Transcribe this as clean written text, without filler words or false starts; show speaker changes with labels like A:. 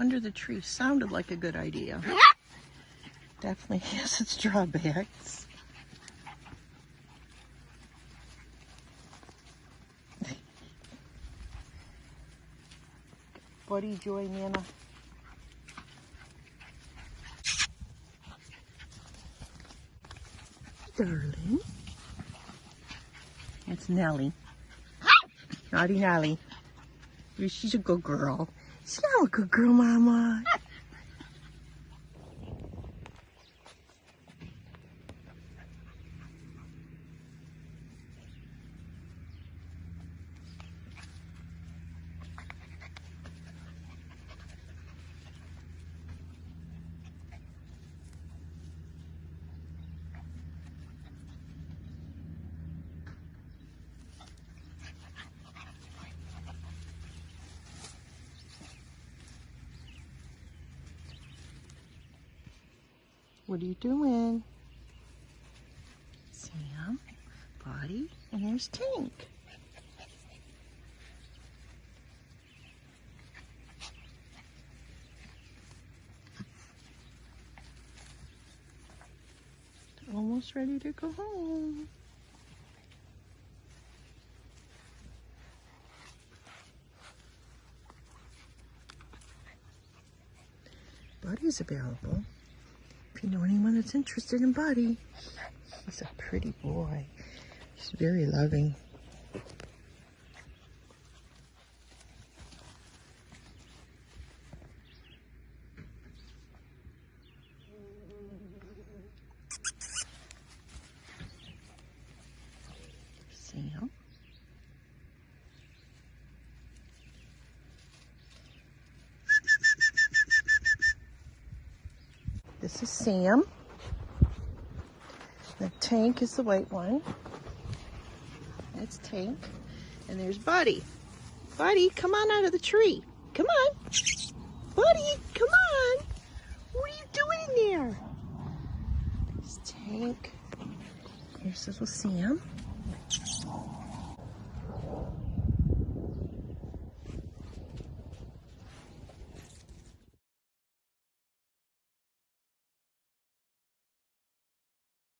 A: under the tree sounded like a good idea. Definitely has its drawbacks. Buddy, Joy, Nana. Darling. That's Nellie. Naughty Nellie. She's a good girl. See how a good girl, Mama. What are you doing? Sam, Buddy, and there's Tank. Almost ready to go home. Buddy's available. If you know anyone that's interested in Buddy, he's a pretty boy. He's very loving. Sam. This is Sam. The Tank is the white one. That's Tank. And there's Buddy. Buddy, come on out of the tree. Come on. Buddy, come on. What are you doing there? There's Tank. Here's little Sam.